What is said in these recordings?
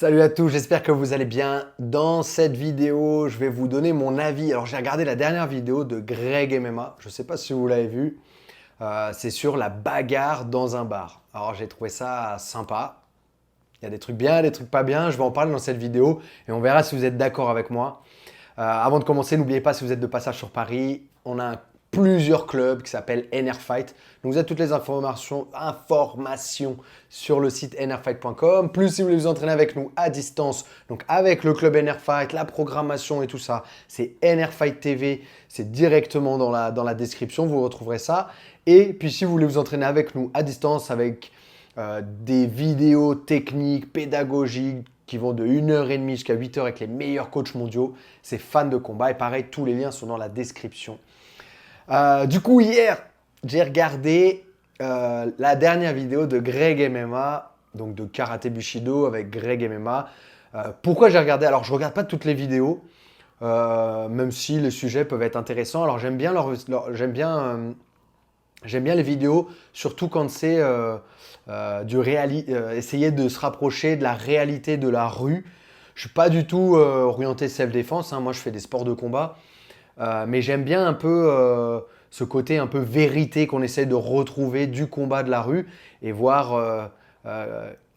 Salut à tous, j'espère que vous allez bien. Dans cette vidéo, je vais vous donner mon avis. Alors j'ai regardé la dernière vidéo de Greg MMA, je ne sais pas si vous l'avez vu. C'est sur la bagarre dans un bar. Alors j'ai trouvé ça sympa. Il y a des trucs bien, des trucs pas bien. Je vais en parler dans cette vidéo et on verra si vous êtes d'accord avec moi. Avant de commencer, n'oubliez pas, si vous êtes de passage sur Paris, on a plusieurs clubs qui s'appellent NR Fight. Donc vous avez toutes les informations sur le site nrfight.com. Plus si vous voulez vous entraîner avec nous à distance, donc avec le club NR Fight, la programmation et tout ça, c'est NR Fight TV. C'est directement dans la description, vous retrouverez ça. Et puis si vous voulez vous entraîner avec nous à distance, avec des vidéos techniques, pédagogiques, qui vont de 1h30 jusqu'à 8h avec les meilleurs coachs mondiaux. C'est Fans de combat. Et pareil, tous les liens sont dans la description. Du coup, hier, j'ai regardé la dernière vidéo de Greg MMA, donc de Karaté Bushido avec Greg MMA. Pourquoi j'ai regardé? Alors, je ne regarde pas toutes les vidéos, même si les sujets peuvent être intéressants. Alors, j'aime bien, j'aime bien les vidéos, surtout quand c'est essayer de se rapprocher de la réalité de la rue. Je suis pas du tout orienté self-défense, hein. Moi, je fais des sports de combat. Mais j'aime bien un peu ce côté un peu vérité qu'on essaie de retrouver du combat de la rue et voir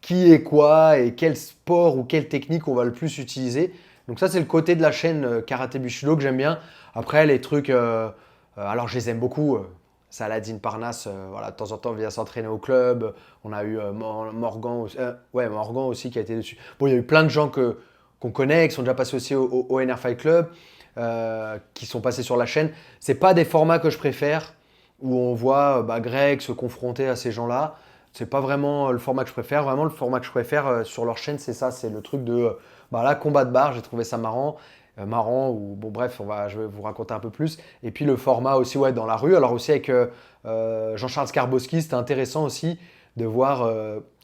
qui est quoi et quel sport ou quelle technique on va le plus utiliser. Donc ça, c'est le côté de la chaîne Karaté Bushido que j'aime bien. Après, les trucs, alors je les aime beaucoup. Saladin Parnasse, voilà, de temps en temps, vient s'entraîner au club. On a eu Morgan, Morgan aussi qui a été dessus. Bon, il y a eu plein de gens qu'on connaît, qui sont déjà passés aussi au NR Fight Club, qui sont passés sur la chaîne. C'est pas des formats que je préfère, où on voit Greg se confronter à ces gens-là. C'est pas vraiment le format que je préfère. Vraiment, le format que je préfère sur leur chaîne, c'est ça, c'est le truc de là, combat de bar. J'ai trouvé ça marrant. Ou bon bref, je vais vous raconter un peu plus. Et puis le format aussi, ouais, dans la rue. Alors aussi avec Jean-Charles Skarbowski, c'était intéressant aussi de voir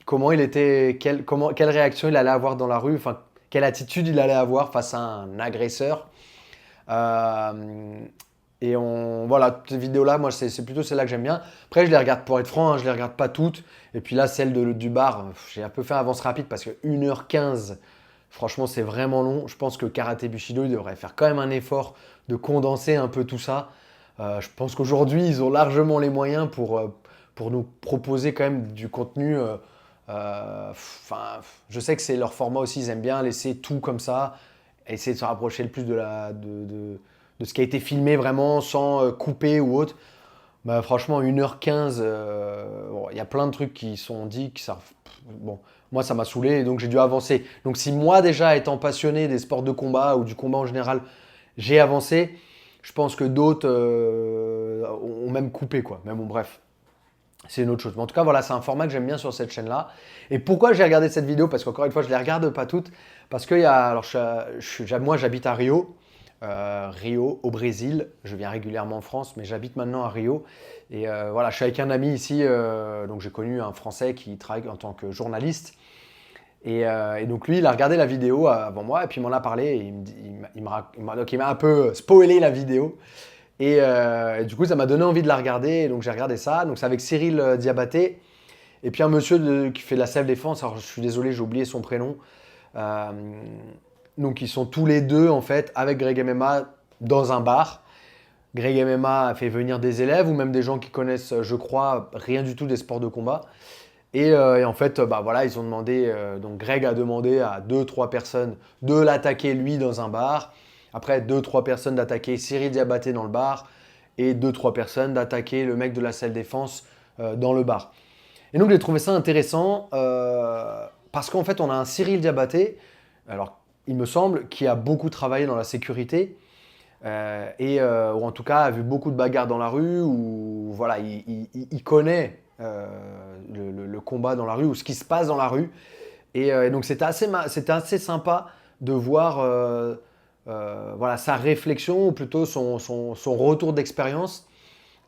comment il était, quelle réaction il allait avoir dans la rue, enfin quelle attitude il allait avoir face à un agresseur. Voilà, ces vidéos-là, moi, c'est plutôt celle-là que j'aime bien. Après, je les regarde, pour être franc, hein, je les regarde pas toutes. Et puis là, celle du bar, j'ai un peu fait avance rapide parce que 1h15, franchement, c'est vraiment long. Je pense que Karaté Bushido, il devrait faire quand même un effort de condenser un peu tout ça. Je pense qu'aujourd'hui, ils ont largement les moyens pour nous proposer quand même du contenu. Je sais que c'est leur format aussi, ils aiment bien laisser tout comme ça, essayer de se rapprocher le plus de ce qui a été filmé vraiment sans couper ou autre. Franchement, 1h15, il y a plein de trucs qui sont dits, bon, moi ça m'a saoulé et donc j'ai dû avancer. Donc si moi déjà étant passionné des sports de combat ou du combat en général, j'ai avancé, je pense que d'autres ont même coupé quoi. Mais bon bref, c'est une autre chose. Mais en tout cas, voilà, c'est un format que j'aime bien sur cette chaîne-là. Et pourquoi j'ai regardé cette vidéo? Parce qu'encore une fois, je ne les regarde pas toutes. Parce que moi, j'habite à Rio. Rio, au Brésil. Je viens régulièrement en France, mais j'habite maintenant à Rio. Et voilà, je suis avec un ami ici. Donc, j'ai connu un Français qui travaille en tant que journaliste. Et donc, lui, il a regardé la vidéo avant moi. Et puis, il m'en a parlé. Et donc, il m'a un peu spoilé la vidéo. Et du coup, ça m'a donné envie de la regarder. Et donc, j'ai regardé ça. Donc, c'est avec Cyril Diabaté. Et puis, un monsieur qui fait de la self-défense. Alors, je suis désolé, j'ai oublié son prénom. Euh, donc, ils sont tous les deux, en fait, avec Greg MMA dans un bar. Greg MMA a fait venir des élèves ou même des gens qui connaissent, je crois, rien du tout des sports de combat. Et en fait, voilà, ils ont demandé, donc Greg a demandé à deux trois personnes de l'attaquer lui dans un bar. Après, deux trois personnes d'attaquer Cyril Diabaté dans le bar. Et deux trois personnes d'attaquer le mec de la salle défense dans le bar. Et donc, j'ai trouvé ça intéressant parce qu'en fait, on a un Cyril Diabaté, alors il me semble, qui a beaucoup travaillé dans la sécurité ou en tout cas a vu beaucoup de bagarres dans la rue, ou voilà, il connaît le combat dans la rue ou ce qui se passe dans la rue. Et donc c'était assez sympa de voir voilà, sa réflexion, ou plutôt son retour d'expérience,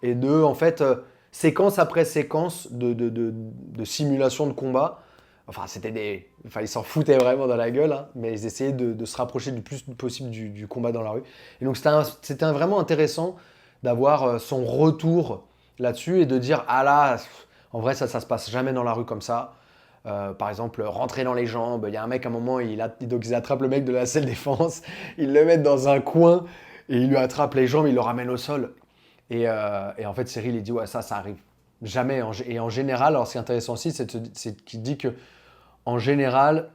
et en fait, séquence après séquence de simulation de combat. Enfin, ils s'en foutaient vraiment dans la gueule, hein, mais ils essayaient de se rapprocher du plus possible du combat dans la rue. Et donc, c'était vraiment intéressant d'avoir son retour là-dessus et de dire, ah là, en vrai, ça se passe jamais dans la rue comme ça. Par exemple, rentrer dans les jambes. Il y a un mec, à un moment, donc ils attrapent le mec de la selle défense, ils le mettent dans un coin et il lui attrape les jambes, il le ramène au sol. Et en fait, Cyril, il dit, ouais, ça arrive jamais. Et en général, alors ce qui est intéressant aussi, c'est qu'il dit que en général,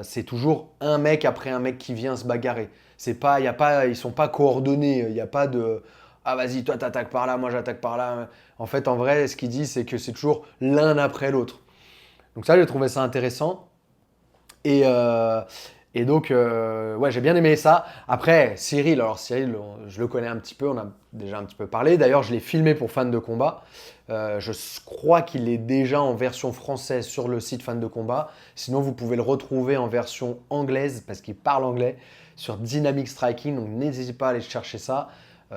c'est toujours un mec après un mec qui vient se bagarrer. C'est pas, y a pas, ils sont pas coordonnés. Il n'y a pas de ah vas-y, toi t'attaques par là, moi j'attaque par là. En fait, en vrai, ce qu'il dit, c'est que c'est toujours l'un après l'autre. Donc ça, j'ai trouvé ça intéressant. Et, euh, et donc, ouais, j'ai bien aimé ça. Après, Cyril, alors Cyril, je le connais un petit peu, on a déjà un petit peu parlé. D'ailleurs, je l'ai filmé pour Fans de Combat. Crois qu'il est déjà en version française sur le site Fans de Combat. Sinon, vous pouvez le retrouver en version anglaise, parce qu'il parle anglais, sur Dynamic Striking. Donc, n'hésitez pas à aller chercher ça.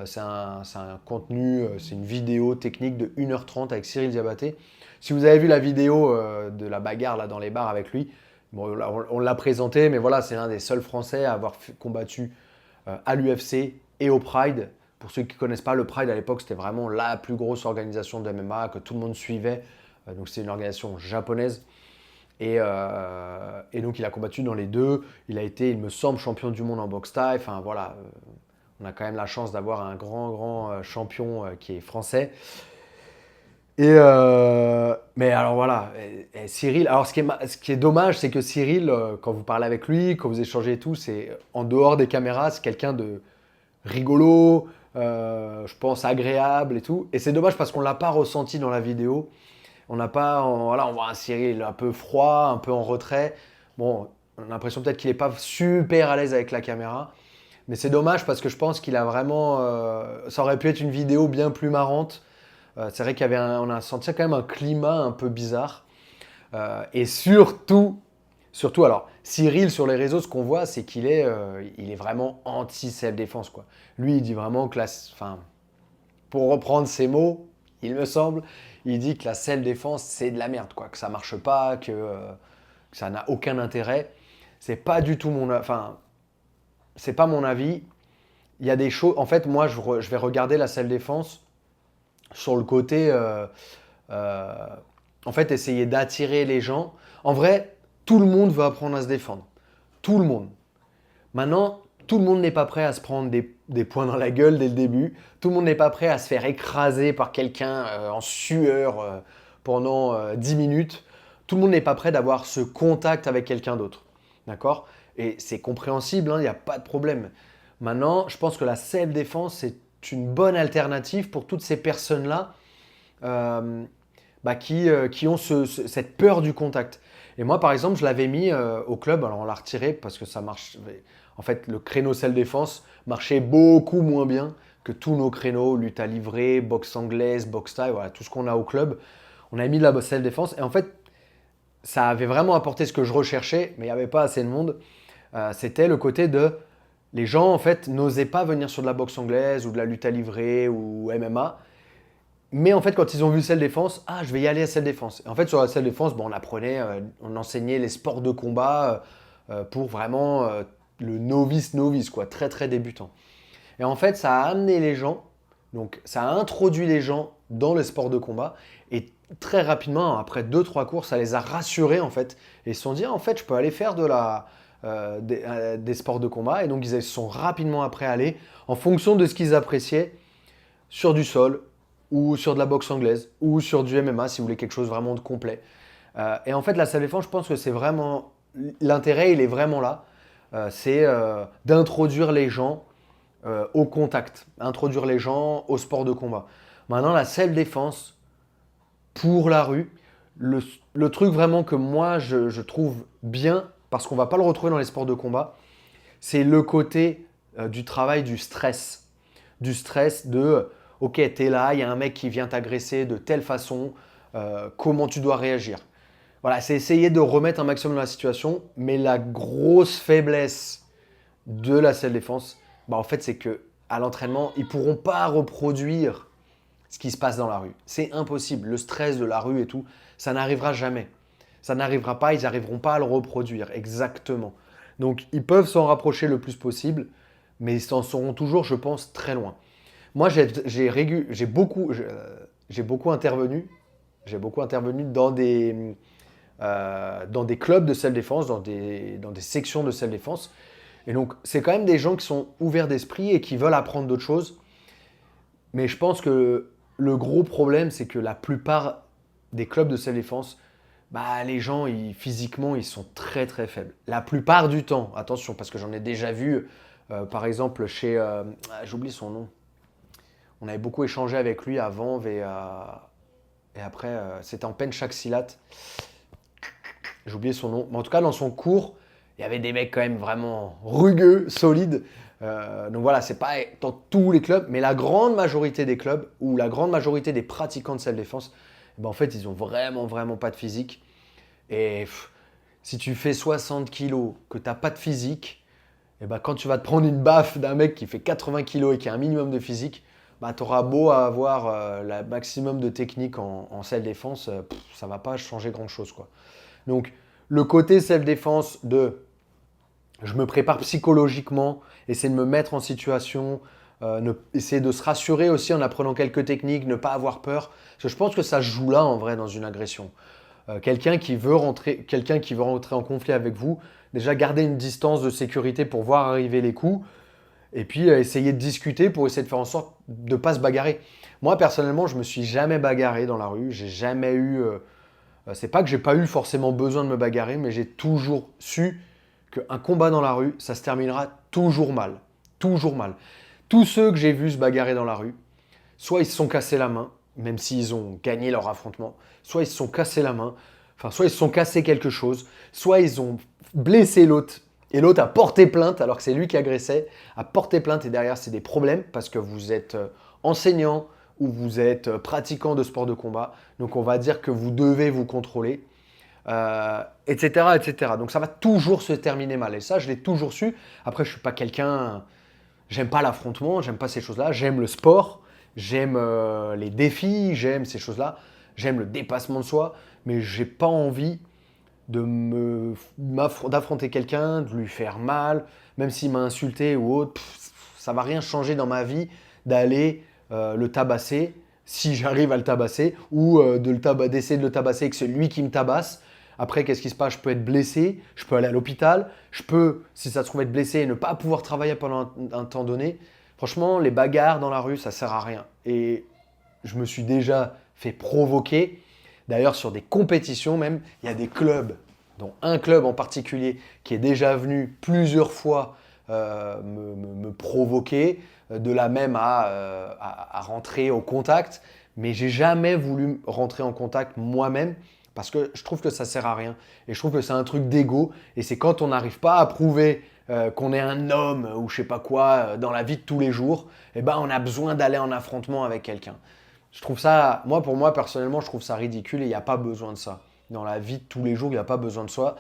C'est un contenu, c'est une vidéo technique de 1h30 avec Cyril Diabaté. Si vous avez vu la vidéo de la bagarre là, dans les bars avec lui, bon, on l'a présenté, mais voilà, c'est l'un des seuls Français à avoir combattu à l'UFC et au Pride. Pour ceux qui ne connaissent pas, le Pride à l'époque, c'était vraiment la plus grosse organisation de MMA que tout le monde suivait. Donc c'est une organisation japonaise. Et donc il a combattu dans les deux. Il a été, il me semble, champion du monde en boxe thaï. Enfin voilà, on a quand même la chance d'avoir un grand champion qui est français. Mais alors voilà, et Cyril, alors ce qui est dommage, c'est que Cyril, quand vous parlez avec lui, quand vous échangez et tout, c'est en dehors des caméras, c'est quelqu'un de rigolo, je pense agréable et tout. Et c'est dommage parce qu'on ne l'a pas ressenti dans la vidéo. On n'a pas, voilà, on voit un Cyril un peu froid, un peu en retrait. Bon, on a l'impression peut-être qu'il n'est pas super à l'aise avec la caméra. Mais c'est dommage parce que je pense qu'il a vraiment, ça aurait pu être une vidéo bien plus marrante. C'est vrai on a senti quand même un climat un peu bizarre. Et surtout, alors, Cyril sur les réseaux, ce qu'on voit, c'est il est vraiment anti-self-défense, quoi. Lui, il dit vraiment que enfin, pour reprendre ses mots, il me semble, il dit que la self-défense, c'est de la merde, quoi, que ça marche pas, que ça n'a aucun intérêt. C'est pas du tout enfin, c'est pas mon avis. Il y a des choses, en fait, moi, je vais regarder la self-défense sur le côté, euh, en fait, essayer d'attirer les gens. En vrai, tout le monde veut apprendre à se défendre. Tout le monde. Maintenant, tout le monde n'est pas prêt à se prendre des points dans la gueule dès le début. Tout le monde n'est pas prêt à se faire écraser par quelqu'un en sueur pendant 10 minutes. Tout le monde n'est pas prêt d'avoir ce contact avec quelqu'un d'autre. D'accord? Et c'est compréhensible, il n'y a pas de problème. Maintenant, je pense que la self-défense, c'est une bonne alternative pour toutes ces personnes-là euh, qui ont cette peur du contact. Et moi, par exemple, je l'avais mis au club, alors on l'a retiré parce que ça marche. En fait, le créneau self-défense marchait beaucoup moins bien que tous nos créneaux, lutte à livrer, boxe anglaise, boxe thaï, voilà, tout ce qu'on a au club. On a mis de la self-défense et en fait, ça avait vraiment apporté ce que je recherchais, mais il n'y avait pas assez de monde. C'était le côté de les gens en fait n'osaient pas venir sur de la boxe anglaise ou de la lutte à livrer ou MMA. Mais en fait, quand ils ont vu Cell Défense, ah, je vais y aller à Cell Défense. Et en fait, sur la Cell Défense, bon, on enseignait les sports de combat pour vraiment le novice, quoi, très très débutant. Et en fait, ça a amené les gens, donc ça a introduit les gens dans les sports de combat. Et très rapidement, après 2-3 cours, ça les a rassurés en fait. Et ils se sont dit, ah, en fait, je peux aller faire des sports de combat. Et donc, ils se sont rapidement après allés en fonction de ce qu'ils appréciaient sur du sol, ou sur de la boxe anglaise, ou sur du MMA si vous voulez quelque chose vraiment de complet. Et en fait, la salle défense, je pense que c'est vraiment. L'intérêt, il est vraiment là. C'est d'introduire les gens au contact, introduire les gens au sport de combat. Maintenant, la self-défense pour la rue, le truc vraiment que moi je trouve bien, parce qu'on ne va pas le retrouver dans les sports de combat, c'est le côté du travail du stress. Du stress de ok, t'es là, il y a un mec qui vient t'agresser de telle façon, comment tu dois réagir. Voilà, c'est essayer de remettre un maximum dans la situation, mais la grosse faiblesse de la self-défense, bah en fait, c'est que à l'entraînement, ils ne pourront pas reproduire ce qui se passe dans la rue. C'est impossible. Le stress de la rue et tout, ça n'arrivera jamais. Ça n'arrivera pas, ils n'arriveront pas à le reproduire exactement. Donc, ils peuvent s'en rapprocher le plus possible, mais ils s'en seront toujours, je pense, très loin. Moi, j'ai beaucoup intervenu. J'ai beaucoup intervenu dans dans des clubs de self-défense, dans des sections de self-défense. Et donc, c'est quand même des gens qui sont ouverts d'esprit et qui veulent apprendre d'autres choses. Mais je pense que le gros problème, c'est que la plupart des clubs de self-défense, bah, les gens, physiquement, ils sont très très faibles. La plupart du temps, attention, parce que j'en ai déjà vu, par exemple, chez... j'oublie son nom. On avait beaucoup échangé avec lui à Vanves et après, c'était en Pencak-Silat. J'ai oublié son nom. Mais en tout cas, dans son cours, il y avait des mecs quand même vraiment rugueux, solides. Donc voilà, c'est pas dans tous les clubs, mais la grande majorité des clubs ou la grande majorité des pratiquants de self-défense, ben en fait, ils ont vraiment, vraiment pas de physique. Et si tu fais 60 kilos, que tu n'as pas de physique, et ben quand tu vas te prendre une baffe d'un mec qui fait 80 kilos et qui a un minimum de physique, bah, tu auras beau avoir le maximum de technique en self-défense, ça va pas changer grand-chose, quoi. Donc, le côté self-défense de je me prépare psychologiquement, essayer de me mettre en situation, essayer de se rassurer aussi en apprenant quelques techniques, ne pas avoir peur. Parce que je pense que ça se joue là en vrai dans une agression. Quelqu'un qui veut rentrer en conflit avec vous, déjà garder une distance de sécurité pour voir arriver les coups, et puis essayer de discuter pour essayer de faire en sorte de ne pas se bagarrer. Moi personnellement, je me suis jamais bagarré dans la rue, j'ai jamais eu c'est pas que j'ai pas eu forcément besoin de me bagarrer, mais j'ai toujours su qu'un combat dans la rue, ça se terminera toujours mal. Toujours mal. Tous ceux que j'ai vus se bagarrer dans la rue, soit ils se sont cassés la main, même s'ils ont gagné leur affrontement, soit ils se sont cassés la main, enfin, soit ils se sont cassés quelque chose, soit ils ont blessé l'autre, et l'autre a porté plainte, alors que c'est lui qui agressait, a porté plainte, et derrière, c'est des problèmes, parce que vous êtes enseignant, ou vous êtes pratiquant de sport de combat, donc on va dire que vous devez vous contrôler, etc., etc. Donc ça va toujours se terminer mal, et ça, je l'ai toujours su. Après, je suis pas quelqu'un... J'aime pas l'affrontement, j'aime pas ces choses-là, j'aime le sport, j'aime les défis, j'aime ces choses-là, j'aime le dépassement de soi, mais j'ai pas envie d'affronter quelqu'un, de lui faire mal, même s'il m'a insulté ou autre, ça va rien changer dans ma vie d'aller le tabasser, si j'arrive à le tabasser, ou d'essayer de le tabasser et que c'est lui qui me tabasse. Après, qu'est-ce qui se passe? Je peux être blessé, je peux aller à l'hôpital, je peux, si ça se trouve, être blessé et ne pas pouvoir travailler pendant un temps donné. Franchement, les bagarres dans la rue, ça sert à rien. Et je me suis déjà fait provoquer. D'ailleurs, sur des compétitions même, il y a des clubs, dont un club en particulier, qui est déjà venu plusieurs fois me provoquer, de là même à rentrer au contact. Mais j'ai jamais voulu rentrer en contact moi-même parce que je trouve que ça sert à rien. Et je trouve que c'est un truc d'ego. Et c'est quand on n'arrive pas à prouver qu'on est un homme ou je sais pas quoi dans la vie de tous les jours, eh ben on a besoin d'aller en affrontement avec quelqu'un. Je trouve ça, moi pour moi personnellement, je trouve ça ridicule et il n'y a pas besoin de ça. Dans la vie de tous les jours, il n'y a pas besoin de ça.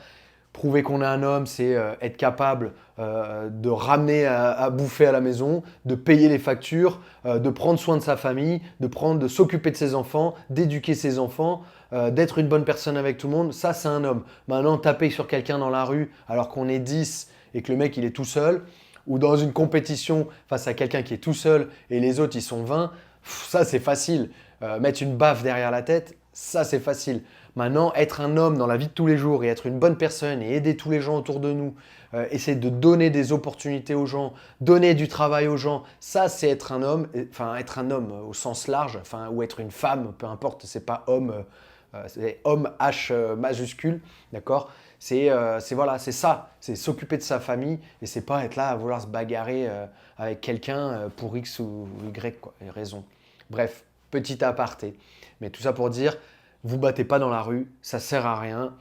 Prouver qu'on est un homme, c'est être capable de ramener à bouffer à la maison, de payer les factures, de prendre soin de sa famille, de s'occuper de ses enfants, d'éduquer ses enfants, d'être une bonne personne avec tout le monde. Ça, c'est un homme. Maintenant, taper sur quelqu'un dans la rue alors qu'on est 10 et que le mec, il est tout seul, ou dans une compétition face à quelqu'un qui est tout seul et les autres, ils sont 20, ça, c'est facile. Mettre une baffe derrière la tête, ça, c'est facile. Maintenant, être un homme dans la vie de tous les jours et être une bonne personne et aider tous les gens autour de nous, essayer de donner des opportunités aux gens, donner du travail aux gens, ça c'est être un homme, enfin être un homme au sens large, enfin, ou être une femme, peu importe, c'est pas homme, c'est homme H majuscule, d'accord? Voilà, c'est ça, c'est s'occuper de sa famille et c'est pas être là à vouloir se bagarrer avec quelqu'un pour X ou Y quoi, raison. Bref, petit aparté. Mais tout ça pour dire, vous battez pas dans la rue, ça sert à rien.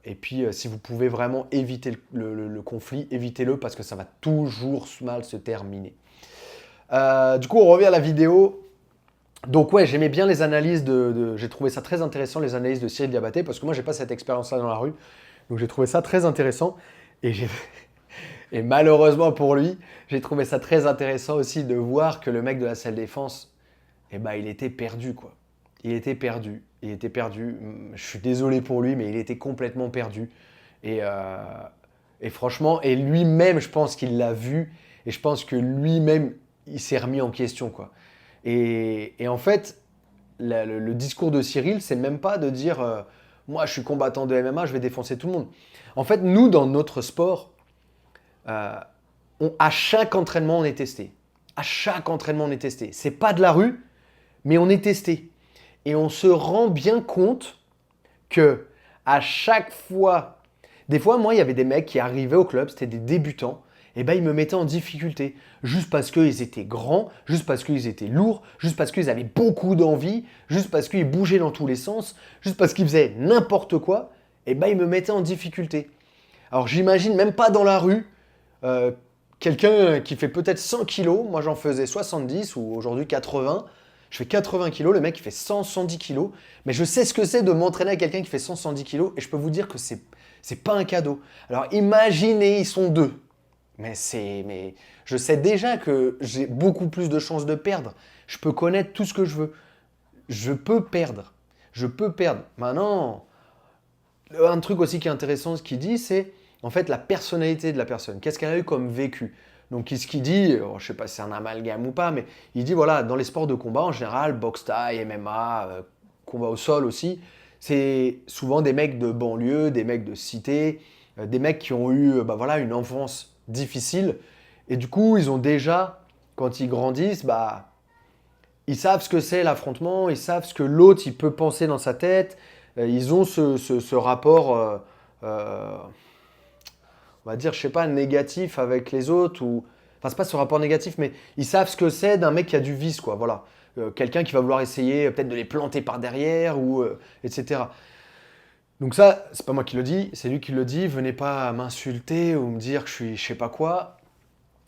Et puis, si vous pouvez vraiment éviter le conflit, évitez-le parce que ça va toujours mal se terminer. Du coup, on revient à la vidéo. Donc ouais, j'aimais bien les analyses j'ai trouvé ça très intéressant, les analyses de Cyril Diabaté, parce que moi, j'ai pas cette expérience-là dans la rue. Donc j'ai trouvé ça très intéressant. Et, et malheureusement pour lui, j'ai trouvé ça très intéressant aussi de voir que le mec de la salle défense, eh ben, il était perdu, quoi. Il était perdu. Il était perdu. Je suis désolé pour lui, mais il était complètement perdu. Et, et franchement, et lui-même, je pense qu'il l'a vu. Et je pense que lui-même, il s'est remis en question, quoi. Et en fait, le discours de Cyril, c'est même pas de dire Moi, je suis combattant de MMA, je vais défoncer tout le monde. En fait, nous, dans notre sport, euh, à chaque entraînement, on est testé. À chaque entraînement, on est testé. C'est pas de la rue, mais on est testé. Et on se rend bien compte que à chaque fois, des fois, moi, il y avait des mecs qui arrivaient au club, c'était des débutants, et ben ils me mettaient en difficulté, juste parce qu'ils étaient grands, juste parce qu'ils étaient lourds, juste parce qu'ils avaient beaucoup d'envie, juste parce qu'ils bougeaient dans tous les sens, juste parce qu'ils faisaient n'importe quoi, et ben ils me mettaient en difficulté. Alors j'imagine même pas dans la rue, euh, quelqu'un qui fait peut-être 100 kilos, moi j'en faisais 70 ou aujourd'hui 80, je fais 80 kilos, le mec il fait 100, 110 kilos, mais je sais ce que c'est de m'entraîner avec quelqu'un qui fait 100, 110 kilos et je peux vous dire que c'est pas un cadeau. Alors imaginez, ils sont deux. Mais je sais déjà que j'ai beaucoup plus de chances de perdre. Je peux connaître tout ce que je veux. Je peux perdre. Je peux perdre. Maintenant, un truc aussi qui est intéressant, ce qu'il dit, c'est en fait la personnalité de la personne. Qu'est-ce qu'elle a eu comme vécu? Donc, ce qu'il dit, je ne sais pas si c'est un amalgame ou pas, mais il dit voilà, dans les sports de combat en général, boxe thaï, MMA, combat au sol aussi, c'est souvent des mecs de banlieue, des mecs de cité, des mecs qui ont eu bah, voilà, une enfance difficile. Et du coup, ils ont déjà, quand ils grandissent, bah, ils savent ce que c'est l'affrontement, ils savent ce que l'autre il peut penser dans sa tête. Ils ont ce rapport, on va dire, je sais pas, négatif avec les autres. Enfin, c'est pas ce rapport négatif, mais ils savent ce que c'est d'un mec qui a du vice, quoi. Voilà. Quelqu'un qui va vouloir essayer peut-être de les planter par derrière, etc. Donc ça, c'est pas moi qui le dis, c'est lui qui le dit. Venez pas m'insulter ou me dire que je suis je sais pas quoi.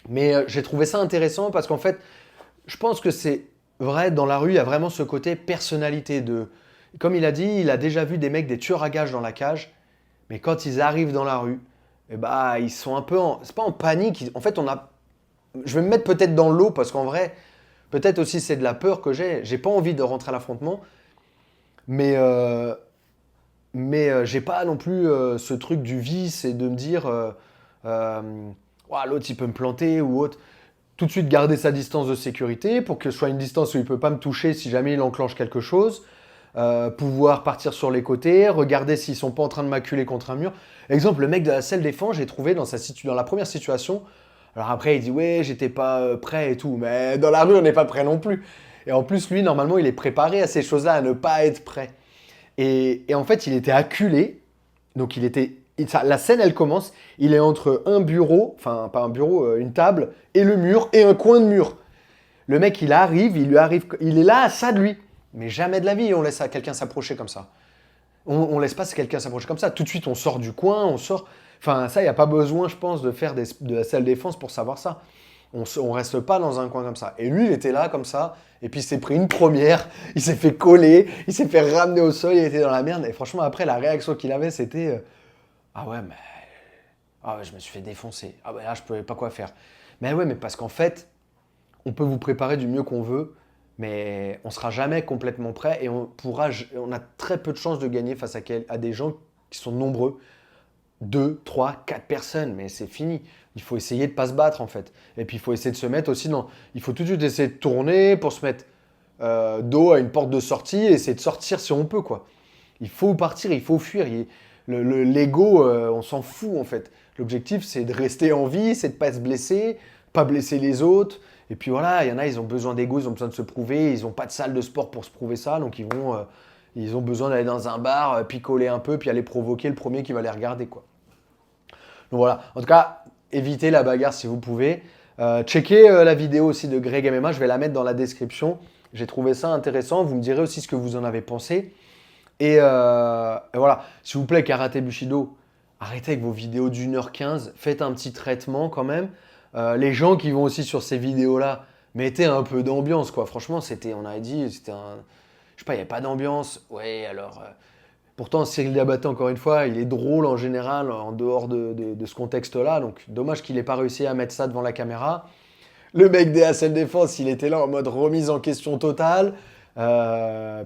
Mais j'ai trouvé ça intéressant parce qu'en fait, je pense que c'est vrai, dans la rue, il y a vraiment ce côté personnalité de... Comme il a dit, il a déjà vu des mecs, des tueurs à gages dans la cage, mais quand ils arrivent dans la rue, eh bah, ils sont un peu en... C'est pas en panique, en fait, on a... Je vais me mettre peut-être dans l'eau, parce qu'en vrai, peut-être aussi c'est de la peur que j'ai. J'ai pas envie de rentrer à l'affrontement, mais, j'ai pas non plus ce truc du vice et de me dire... euh, Ouah, l'autre, il peut me planter ou autre tout de suite garder sa distance de sécurité pour que ce soit une distance où il ne peut pas me toucher si jamais il enclenche quelque chose. Pouvoir partir sur les côtés, regarder s'ils sont pas en train de m'acculer contre un mur. Exemple, le mec de la selle défense, j'ai trouvé dans la première situation. Alors après, il dit ouais, j'étais pas prêt et tout, mais dans la rue, on n'est pas prêt non plus. Et en plus, lui, normalement, il est préparé à ces choses-là, à ne pas être prêt. Et en fait, il était acculé, donc la scène, elle commence. Il est entre un bureau, enfin pas un bureau, une table, et le mur, et un coin de mur. Le mec, il est là à ça de lui. Mais jamais de la vie, on laisse quelqu'un s'approcher comme ça. On laisse pas quelqu'un s'approcher comme ça. Tout de suite, on sort du coin, on sort. Enfin, ça, il n'y a pas besoin, je pense, de faire de la salle défense pour savoir ça. On reste pas dans un coin comme ça. Et lui, il était là comme ça, et puis il s'est pris une première, il s'est fait coller, il s'est fait ramener au sol, il était dans la merde. Et franchement, après, la réaction qu'il avait, c'était ah ouais, mais ah ouais, je me suis fait défoncer. Ah ouais, là, je ne pouvais pas quoi faire. Mais ouais, mais parce qu'en fait, on peut vous préparer du mieux qu'on veut, mais on ne sera jamais complètement prêt et on a très peu de chances de gagner face à des gens qui sont nombreux. 2, 3, 4 personnes, mais c'est fini. Il faut essayer de ne pas se battre en fait. Et puis il faut essayer de se mettre aussi dans... Il faut tout de suite essayer de tourner pour se mettre dos à une porte de sortie et essayer de sortir si on peut, quoi. Il faut partir, il faut fuir. L'ego, on s'en fout en fait. L'objectif, c'est de rester en vie, c'est de ne pas se blesser, pas blesser les autres. Et puis voilà, il y en a, ils ont besoin d'ego, ils ont besoin de se prouver, ils n'ont pas de salle de sport pour se prouver ça, donc ils ont besoin d'aller dans un bar, picoler un peu, puis aller provoquer le premier qui va les regarder, quoi. Donc voilà, en tout cas, évitez la bagarre si vous pouvez. Checkez la vidéo aussi de Greg MMA, je vais la mettre dans la description. J'ai trouvé ça intéressant, vous me direz aussi ce que vous en avez pensé. Et voilà, s'il vous plaît, Karaté Bushido, arrêtez avec vos vidéos d'1h15, faites un petit traitement quand même. Les gens qui vont aussi sur ces vidéos-là, mettez un peu d'ambiance, quoi. Franchement, on avait dit, c'était un... Je sais pas, il n'y a pas d'ambiance. Ouais, alors... Pourtant, Cyril Diabaté, encore une fois, il est drôle en général, en dehors de ce contexte-là. Donc, dommage qu'il n'ait pas réussi à mettre ça devant la caméra. Le mec des ASL Défense, il était là en mode remise en question totale.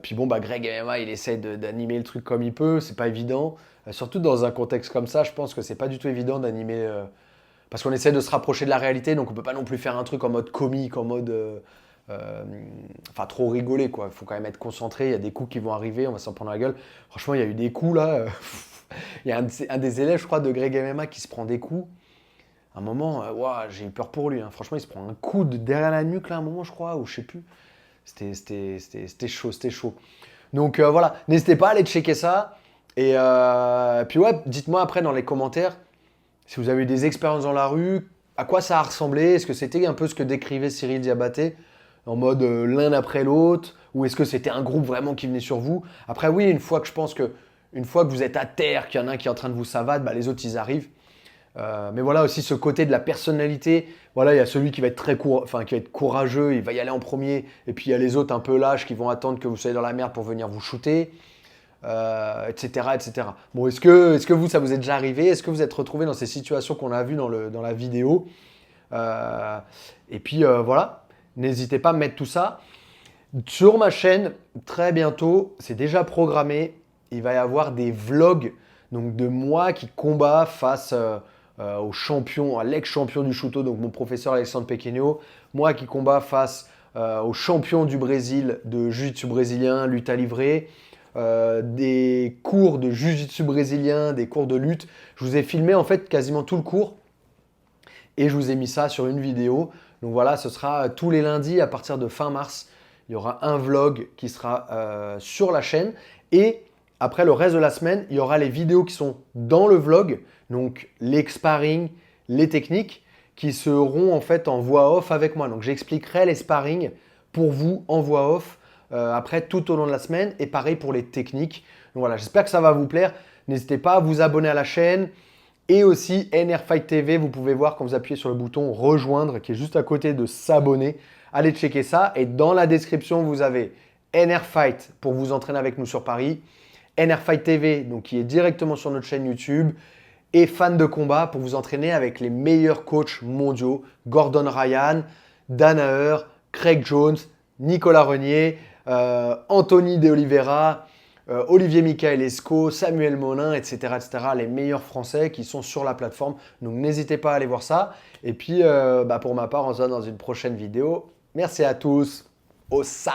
Puis bon, bah Greg MMA, il essaie d'animer le truc comme il peut, c'est pas évident. Surtout dans un contexte comme ça, je pense que c'est pas du tout évident d'animer. Parce qu'on essaie de se rapprocher de la réalité, donc on peut pas non plus faire un truc en mode comique, en mode enfin trop rigoler quoi. Il faut quand même être concentré. Il y a des coups qui vont arriver, on va s'en prendre la gueule. Franchement, il y a eu des coups là. Il y a un des élèves, je crois, de Greg MMA qui se prend des coups. À un moment, ouah, j'ai eu peur pour lui, hein. Franchement, il se prend un coup derrière la nuque là, à un moment, je crois, ou je sais plus. C'était chaud, c'était chaud. Donc voilà, n'hésitez pas à aller checker ça. Et puis ouais, dites-moi après dans les commentaires si vous avez eu des expériences dans la rue, à quoi ça a ressemblé. Est-ce que c'était un peu ce que décrivait Cyril Diabaté, en mode l'un après l'autre, ou est-ce que c'était un groupe vraiment qui venait sur vous? Après oui, une fois que vous êtes à terre, qu'il y en a un qui est en train de vous savate, bah, les autres ils arrivent. Mais voilà aussi ce côté de la personnalité. Voilà, il y a celui qui va être qui va être courageux, il va y aller en premier. Et puis il y a les autres un peu lâches qui vont attendre que vous soyez dans la merde pour venir vous shooter, etc., etc. Bon, est-ce que vous, ça vous est déjà arrivé? Est-ce que vous êtes retrouvé dans ces situations qu'on a vues dans la vidéo? Et puis voilà, n'hésitez pas à mettre tout ça. Sur ma chaîne, très bientôt, c'est déjà programmé, il va y avoir des vlogs donc de moi qui combat face au champion, à l'ex-champion du Shooto, donc mon professeur Alexandre Pequeno, moi qui combat face au champion du Brésil de Jiu-Jitsu brésilien, lutte à livrer, des cours de Jiu-Jitsu brésilien, des cours de lutte. Je vous ai filmé en fait quasiment tout le cours et je vous ai mis ça sur une vidéo. Donc voilà, ce sera tous les lundis à partir de fin mars. Il y aura un vlog qui sera sur la chaîne et après le reste de la semaine, il y aura les vidéos qui sont dans le vlog, donc les sparring, les techniques, qui seront en fait en voix off avec moi. Donc j'expliquerai les sparring pour vous en voix off après tout au long de la semaine et pareil pour les techniques. Donc voilà, j'espère que ça va vous plaire. N'hésitez pas à vous abonner à la chaîne et aussi NR Fight TV. Vous pouvez voir quand vous appuyez sur le bouton rejoindre qui est juste à côté de s'abonner. Allez checker ça et dans la description, vous avez NR Fight pour vous entraîner avec nous sur Paris. NR Fight TV, donc qui est directement sur notre chaîne YouTube, et Fan de combat pour vous entraîner avec les meilleurs coachs mondiaux, Gordon Ryan, Dan Hauer, Craig Jones, Nicolas Renier, Anthony De Oliveira, Olivier Michaelesco, Samuel Monin, etc., etc. Les meilleurs Français qui sont sur la plateforme. Donc n'hésitez pas à aller voir ça. Et puis pour ma part, on se voit dans une prochaine vidéo. Merci à tous. Au ça.